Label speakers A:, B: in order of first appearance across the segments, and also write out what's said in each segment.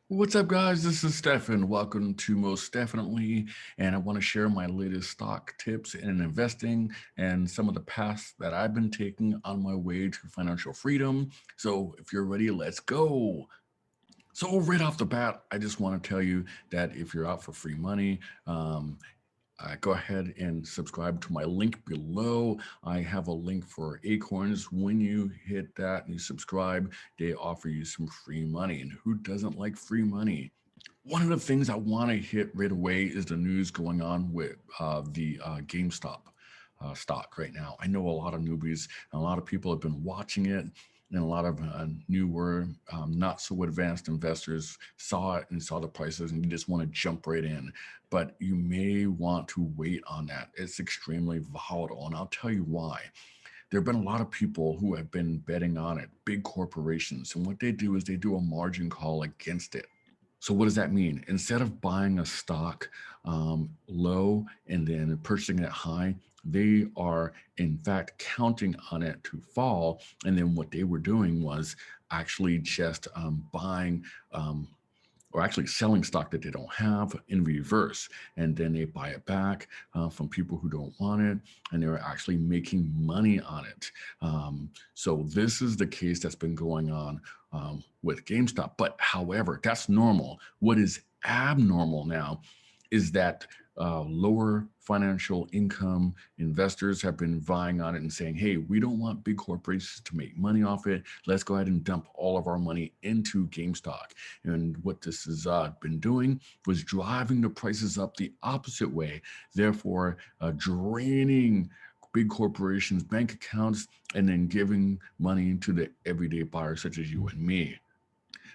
A: What's up, guys? This is Stefan. Welcome to Most Definitely. And I want to share my latest stock tips in investing and some of the paths that I've been taking on my way to financial freedom. So, if you're ready, let's go. So, right off the bat, I just want to tell you that if you're out for free money, go ahead and subscribe to my link below. I have a link for Acorns. When you hit that and you subscribe, they offer you some free money. And who doesn't like free money? One of the things I want to hit right away is the news going on with the GameStop stock right now. I know a lot of newbies, and a lot of people have been watching it, and a lot of newer, not so advanced investors saw it and saw the prices, and you just want to jump right in. But you may want to wait on that. It's extremely volatile, and I'll tell you why. There have been a lot of people who have been betting on it, big corporations, and what they do is they do a margin call against it. So what does that mean? Instead of buying a stock low and then purchasing it high, they are in fact counting on it to fall. And then what they were doing was actually just buying or actually selling stock that they don't have in reverse. And then they buy it back from people who don't want it, and they're actually making money on it. So this is the case that's been going on with GameStop. But however, that's normal. What is abnormal now is that lower financial income investors have been vying on it and saying, hey, we don't want big corporations to make money off it. Let's go ahead and dump all of our money into GameStop. And what this has been doing was driving the prices up the opposite way, therefore draining big corporations' bank accounts and then giving money to the everyday buyer such as you and me.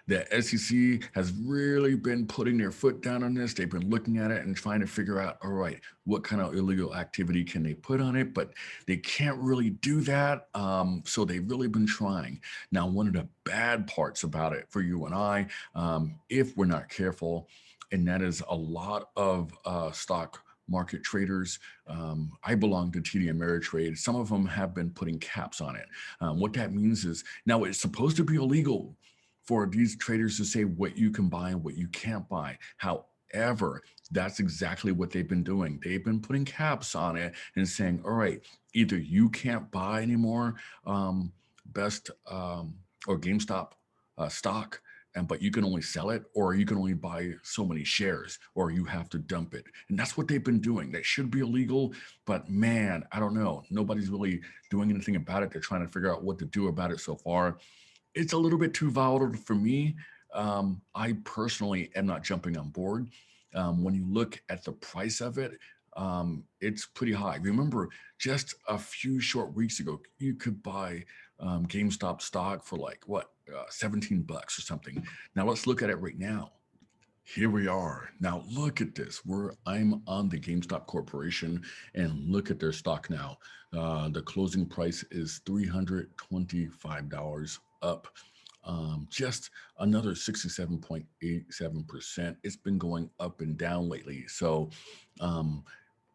A: The SEC has really been putting their foot down on this. They've been looking at it and trying to figure out, all right, what kind of illegal activity can they put on it? But they can't really do that. So they've really been trying. Now, one of the bad parts about it for you and I, if we're not careful, and that is a lot of stock market traders. I belong to TD Ameritrade. Some of them have been putting caps on it. What that means is now it's supposed to be illegal for these traders to say what you can buy and what you can't buy. However, that's exactly what they've been doing. They've been putting caps on it and saying, all right, either you can't buy anymore best or GameStop stock, but you can only sell it, or you can only buy so many shares, or you have to dump it. And that's what they've been doing. That should be illegal, but man, I don't know. Nobody's really doing anything about it. They're trying to figure out what to do about it so far. It's a little bit too volatile for me. I personally am not jumping on board. When you look at the price of it, it's pretty high. Remember, just a few short weeks ago, you could buy GameStop stock for like what, $17 or something. Now let's look at it right now. Here we are. Now look at this. I'm on the GameStop Corporation, and look at their stock now. The closing price is $325 up. Just another 67.87%. It's been going up and down lately. So um,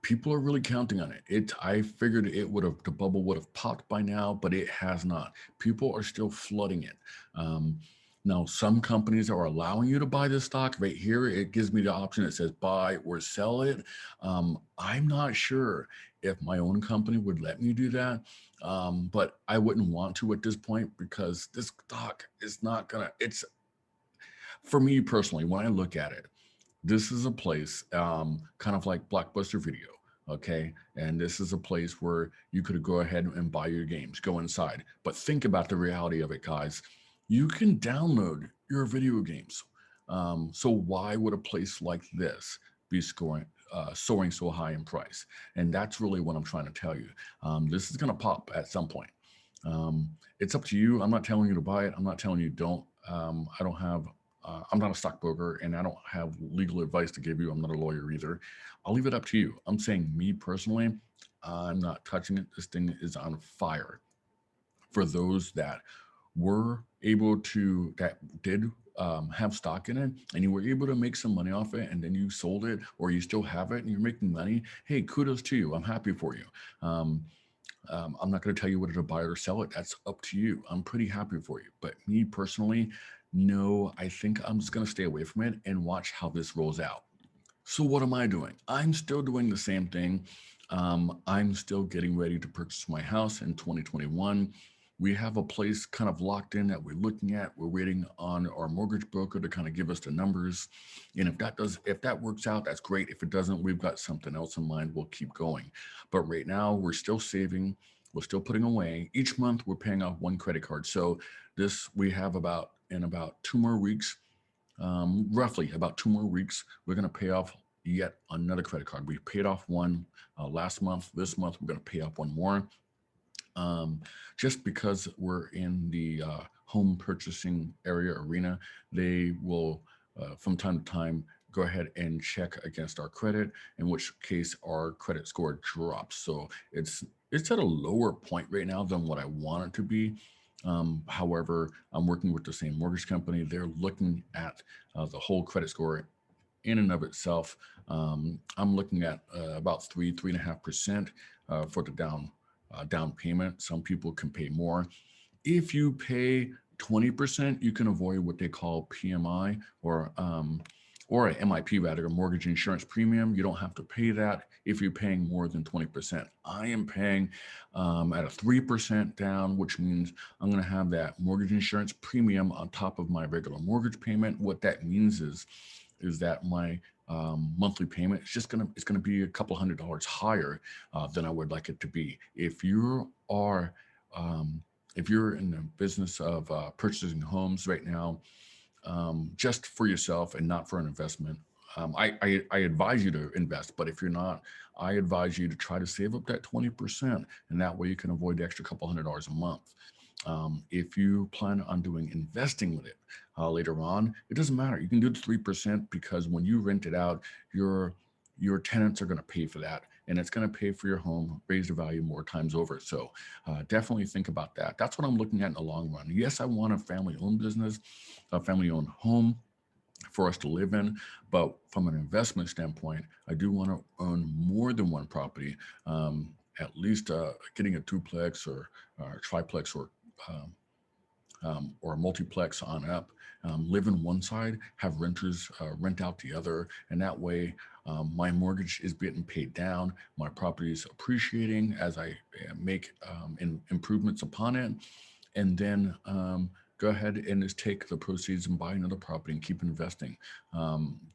A: people are really counting on it. I figured the bubble would have popped by now, but it has not. People are still flooding it. Um, Now, some companies are allowing you to buy this stock. Right here, it gives me the option that says buy or sell it. I'm not sure if my own company would let me do that, but I wouldn't want to at this point because this stock is not gonna. It's for me personally. When I look at it, this is a place kind of like Blockbuster Video. Okay. And this is a place where you could go ahead and buy your games, go inside. But think about the reality of it, guys. You can download your video games. So why would a place like this be soaring so high in price? And that's really what I'm trying to tell you. This is going to pop at some point. It's up to you. I'm not telling you to buy it. I'm not telling you don't. I don't have I'm not a stockbroker, and I don't have legal advice to give you. I'm not a lawyer either. I'll leave it up to you. I'm saying, me personally, I'm not touching it. This thing is on fire. For those that that did have stock in it, and you were able to make some money off it, and then you sold it, or you still have it and you're making money, hey, kudos to you. I'm happy for you. Um, I'm not going to tell you whether to buy or sell it. That's up to you. I'm pretty happy for you. But me personally, no, I think I'm just going to stay away from it and watch how this rolls out. So what am I doing? I'm still doing the same thing. I'm still getting ready to purchase my house in 2021. We have a place kind of locked in that we're looking at. We're waiting on our mortgage broker to kind of give us the numbers. And if that works out, that's great. If it doesn't, we've got something else in mind. We'll keep going. But right now, we're still saving. We're still putting away. Each month, we're paying off one credit card. So this we have about 2 more weeks, roughly about 2 more weeks, we're going to pay off yet another credit card. We paid off one last month. This month, we're going to pay off one more. Um, just because we're in the home purchasing arena, they will, from time to time, go ahead and check against our credit, in which case our credit score drops. So it's at a lower point right now than what I want it to be. However, I'm working with the same mortgage company. They're looking at the whole credit score in and of itself. I'm looking at about 3.5% for the down payment. Some people can pay more. If you pay 20%, you can avoid what they call PMI or a MIP, rather, a mortgage insurance premium. You don't have to pay that if you're paying more than 20%. I am paying at a 3% down, which means I'm going to have that mortgage insurance premium on top of my regular mortgage payment. What that means is that my monthly payment is it's gonna be a couple $100 higher than I would like it to be. Um, if you're in the business of purchasing homes right now, just for yourself and not for an investment, I advise you to invest. But if you're not, I advise you to try to save up that 20%, and that way you can avoid the extra couple $100 a month. If you plan on doing investing with it later on, it doesn't matter. You can do the 3% because when you rent it out, your tenants are going to pay for that, and it's going to pay for your home, raise the value more times over. So definitely think about that. That's what I'm looking at in the long run. Yes, I want a family-owned business, a family-owned home for us to live in. But from an investment standpoint, I do want to own more than one property, at least getting a duplex or triplex um, or a multiplex on up. Live in one side, have renters rent out the other, and that way my mortgage is getting paid down. My property is appreciating as I make improvements upon it, and then go ahead and just take the proceeds and buy another property and keep investing.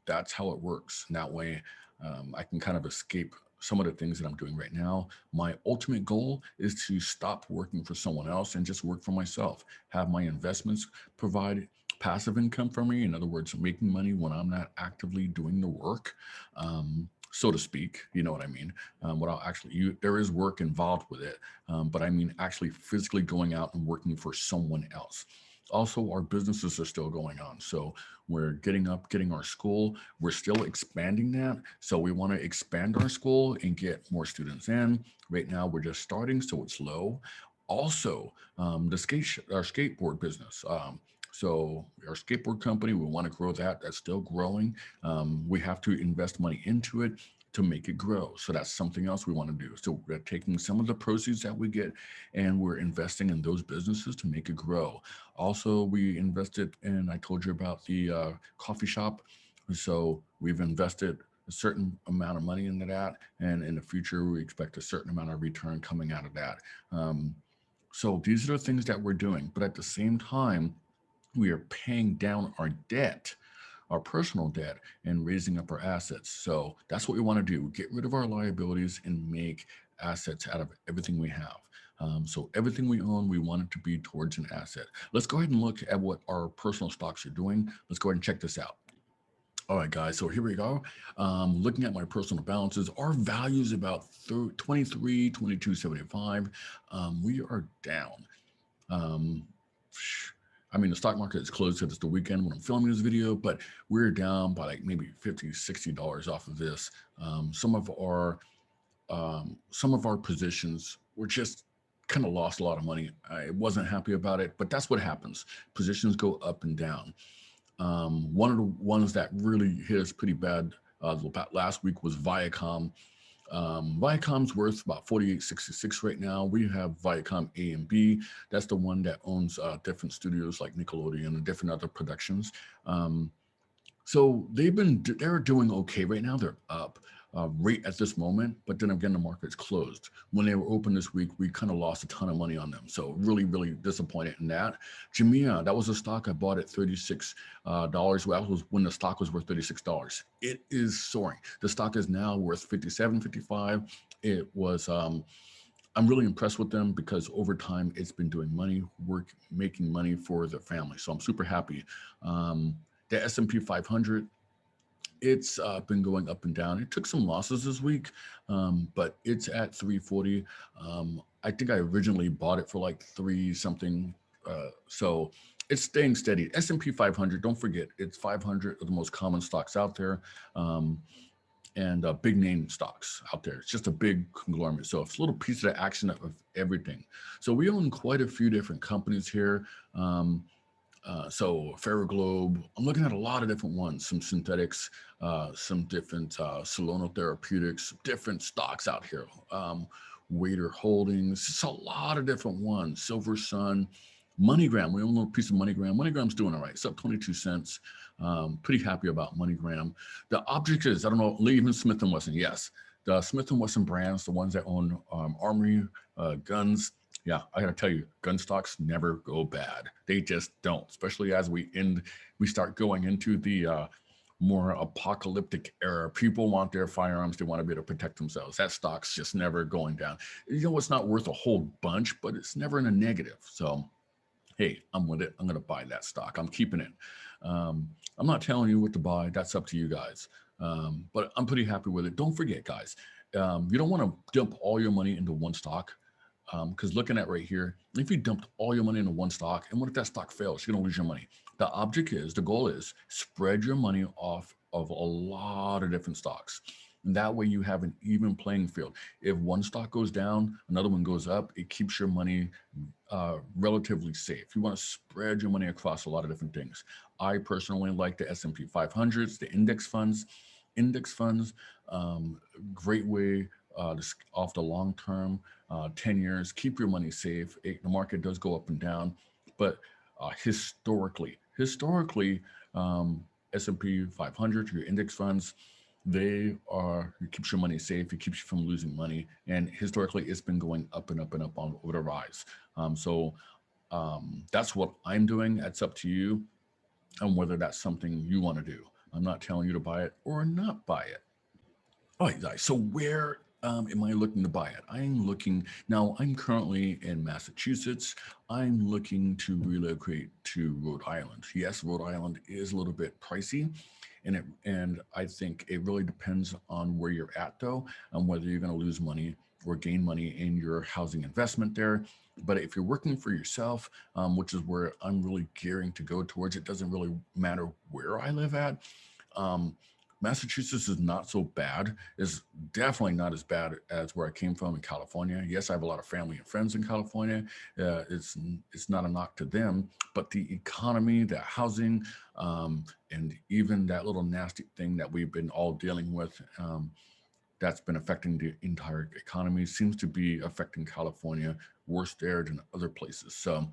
A: That's how it works. And that way, I can kind of escape some of the things that I'm doing right now. My ultimate goal is to stop working for someone else and just work for myself. Have my investments provide passive income for me. In other words, making money when I'm not actively doing the work. So to speak, you know what I mean. There is work involved with it, but I mean actually physically going out and working for someone else. Also, our businesses are still going on. So we're getting our school. We're still expanding that. So we want to expand our school and get more students in. Right now, we're just starting, so it's low. Also, our skateboard business. So our skateboard company, we want to grow that. That's still growing. We have to invest money into it to make it grow. So that's something else we want to do. So we're taking some of the proceeds that we get and we're investing in those businesses to make it grow. Also, we invested in, I told you about the coffee shop. So we've invested a certain amount of money into that. And in the future, we expect a certain amount of return coming out of that. So these are the things that we're doing. But at the same time, we are paying down our debt, our personal debt, and raising up our assets. So that's what we want to do. Get rid of our liabilities and make assets out of everything we have. So everything we own, we want it to be towards an asset. Let's go ahead and look at what our personal stocks are doing. Let's go ahead and check this out. All right, guys, so here we go. Looking at my personal balances, our value is about 23, 22.75. We are down. Um, I mean, the stock market is closed because it's the weekend when I'm filming this video, but we're down by like maybe $50, $60 off of this. Some of our positions were just kind of lost a lot of money. I wasn't happy about it, but that's what happens. Positions go up and down. One of the ones that really hit us pretty bad last week was Viacom. Viacom's worth about 48.66 right now. We have Viacom A and B. That's the one that owns different studios like Nickelodeon and different other productions. Um, so they're doing okay right now. They're up right at this moment, but then again, the market's closed. When they were open this week, we kind of lost a ton of money on them. So really, really disappointed in that. Jamia, that was a stock I bought at $36. Well, that was when the stock was worth $36. It is soaring. The stock is now worth 57, 55. It was I'm really impressed with them because over time it's been doing making money for their family. So I'm super happy. The S&P 500, it's been going up and down. It took some losses this week, but it's at 340. I think I originally bought it for like three something. So it's staying steady. S&P 500, don't forget, it's 500 of the most common stocks out there. And big name stocks out there. It's just a big conglomerate. So it's a little piece of the action of everything. So we own quite a few different companies here. So Ferroglobe, I'm looking at a lot of different ones, some synthetics, some different Solano Therapeutics, different stocks out here. Waiter Holdings, just a lot of different ones. Silver Sun, MoneyGram, we own a little piece of MoneyGram. MoneyGram's doing all right. It's up 22 cents. Pretty happy about MoneyGram. The object is, I don't know, Lee, even Smith & Wesson, yes. The Smith & Wesson brands, the ones that own Armory, guns, yeah, I gotta tell you, gun stocks never go bad. They just don't, especially as we start going into the more apocalyptic era. People want their firearms, they want to be able to protect themselves. That stock's just never going down. You know, it's not worth a whole bunch, but it's never in a negative. So, hey, I'm with it. I'm gonna buy that stock. I'm keeping it. I'm not telling you what to buy. That's up to you guys. But I'm pretty happy with it. Don't forget, guys, you don't want to dump all your money into one stock. Because looking at right here, if you dumped all your money into one stock, and what if that stock fails? You're gonna lose your money. The goal is spread your money off of a lot of different stocks. And that way you have an even playing field. If one stock goes down, another one goes up, it keeps your money relatively safe. You want to spread your money across a lot of different things. I personally like the S&P 500s, the index funds. Index funds, great way off the long term, 10 years, keep your money safe. The market does go up and down, but historically, S&P 500, your index funds, it keeps your money safe, it keeps you from losing money. And historically, it's been going up and up and up on over the rise. That's what I'm doing. That's up to you on whether that's something you want to do. I'm not telling you to buy it or not buy it. All right, guys. So where am I looking to buy it? I'm currently in Massachusetts. I'm looking to relocate to Rhode Island. Yes, Rhode Island is a little bit pricey. And I think it really depends on where you're at, though, on whether you're going to lose money or gain money in your housing investment there. But if you're working for yourself, which is where I'm really gearing to go towards, it doesn't really matter where I live at. Um, Massachusetts is not so bad. It's definitely not as bad as where I came from in California. Yes, I have a lot of family and friends in California. It's not a knock to them, but the economy, the housing, and even that little nasty thing that we've been all dealing with, that's been affecting the entire economy, seems to be affecting California worse there than other places. So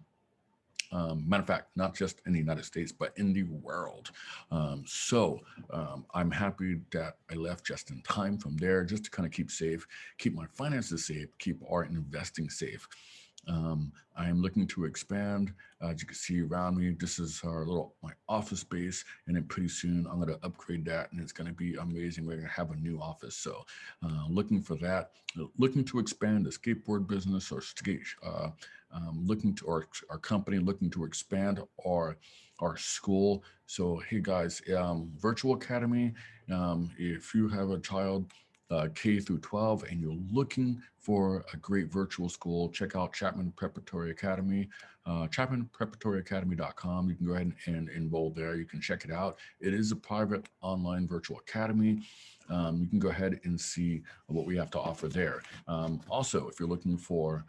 A: matter of fact, not just in the United States, but in the world. I'm happy that I left just in time from there, just to kind of keep safe, keep my finances safe, keep our investing safe. I am looking to expand. As you can see around me, this is my office space, and then pretty soon I'm going to upgrade that, and it's going to be amazing. We're going to have a new office, so looking for that. Looking to expand the skateboard business or looking to our company, looking to expand our school. So hey guys, Virtual Academy. If you have a child K through 12 and you're looking for a great virtual school, check out Chapman Preparatory Academy, chapmanpreparatoryaacademy.com. You can go ahead and enroll there. You can check it out. It is a private online virtual academy. You can go ahead and see what we have to offer there. Also, if you're looking for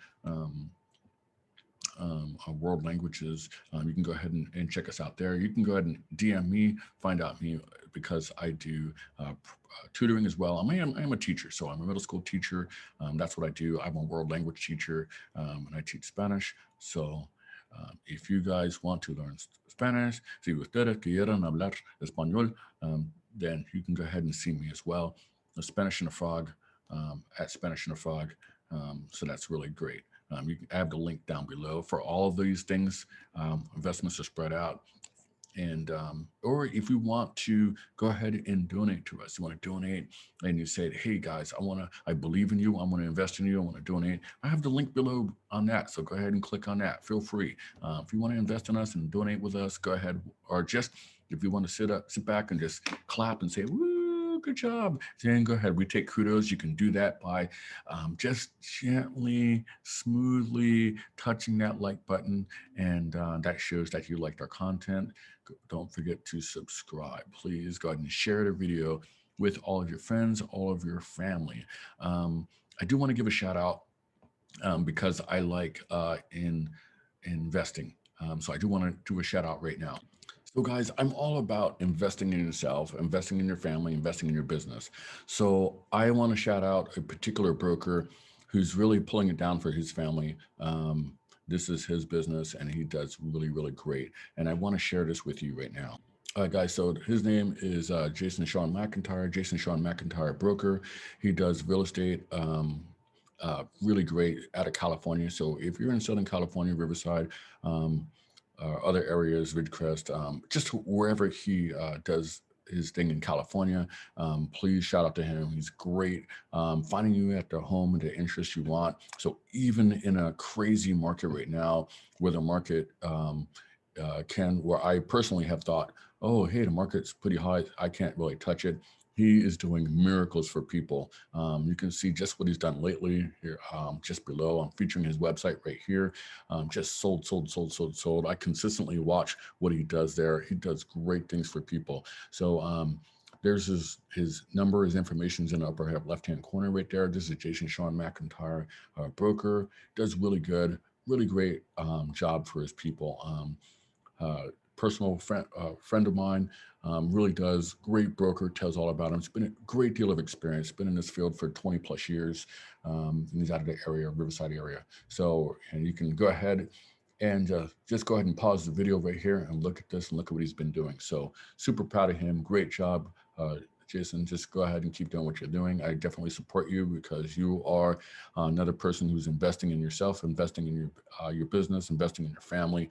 A: world languages, you can go ahead and check us out there. You can go ahead and DM me, find out me, because I do tutoring as well. I am a teacher, so I'm a middle school teacher. That's what I do. I'm a world language teacher, and I teach Spanish. So if you guys want to learn Spanish, si ustedes quieren hablar español, then you can go ahead and see me as well. The Spanish and the Frog, at Spanish and the Frog. So that's really great. I have the link down below for all of these things. Investments are spread out. And or if you want to go ahead and donate to us, you want to donate and you say, hey guys, I believe in you, I want to invest in you, I want to donate, I have the link below on that, so go ahead and click on that. Feel free. If you want to invest in us and donate with us, go ahead. Or just if you want to sit back and just clap and say, woo, good job, then go ahead. We take kudos. You can do that by just gently, smoothly touching that like button, and that shows that you liked our content. Don't forget to subscribe. Please go ahead and share the video with all of your friends, all of your family. I do want to give a shout out because I like in investing. So I do want to do a shout out right now. So guys, I'm all about investing in yourself, investing in your family, investing in your business. So I want to shout out a particular broker who's really pulling it down for his family. This is his business and he does really, really great. And I want to share this with you right now. Guys, so his name is Jason Shawn Mcintyre, Jason Shawn Mcintyre Broker. He does real estate, really great, out of California. So if you're in Southern California, Riverside, other areas, Ridgecrest, just wherever he does his thing in California, please shout out to him. He's great, finding you at the home and the interest you want. So even in a crazy market right now, where the market where I personally have thought, oh, hey, the market's pretty high, I can't really touch it. He is doing miracles for people. You can see just what he's done lately here, just below. I'm featuring his website right here. Just sold. I consistently watch what he does there. He does great things for people. So there's his number, his information's in the upper left-hand corner right there. This is Jason Shawn Mcintyre Broker. Does really good, really great job for his people. Personal friend of mine, really does, great broker, tells all about him. It's been a great deal of experience, been in this field for 20 plus years. He's out of the area, Riverside area. So, and you can go ahead and just go ahead and pause the video right here and look at this and look at what he's been doing. So super proud of him. Great job, Jason. Just go ahead and keep doing what you're doing. I definitely support you because you are another person who's investing in yourself, investing in your business, investing in your family.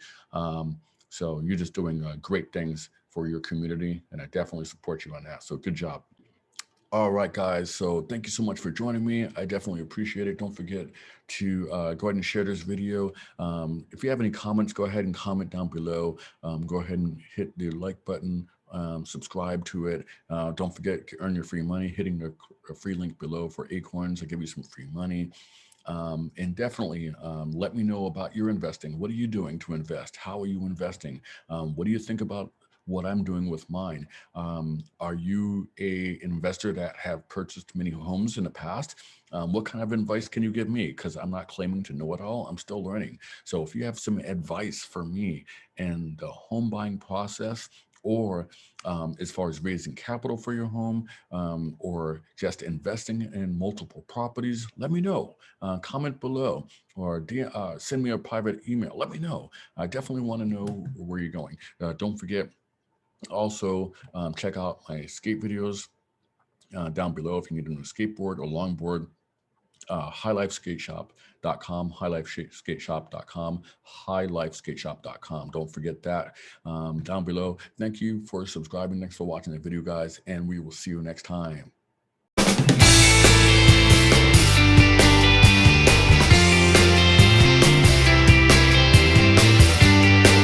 A: So you're just doing great things for your community, and I definitely support you on that. So good job. All right, guys. So thank you so much for joining me. I definitely appreciate it. Don't forget to go ahead and share this video. If you have any comments, go ahead and comment down below. Go ahead and hit the like button. Subscribe to it. Don't forget to earn your free money, hitting the free link below for Acorns. I'll give you some free money. And definitely let me know about your investing. What are you doing to invest? How are you investing? What do you think about what I'm doing with mine? Are you a investor that have purchased many homes in the past? What kind of advice can you give me? Because I'm not claiming to know it all. I'm still learning. So if you have some advice for me in the home buying process, or as far as raising capital for your home, or just investing in multiple properties, let me know. Comment below or send me a private email. Let me know. I definitely want to know where you're going. Don't forget, also check out my skate videos down below if you need a new skateboard or longboard. HighLifeSkateShop.com, HighLifeSkateShop.com, HighLifeSkateShop.com. Don't forget that down below. Thank you for subscribing. Thanks for watching the video, guys, and we will see you next time.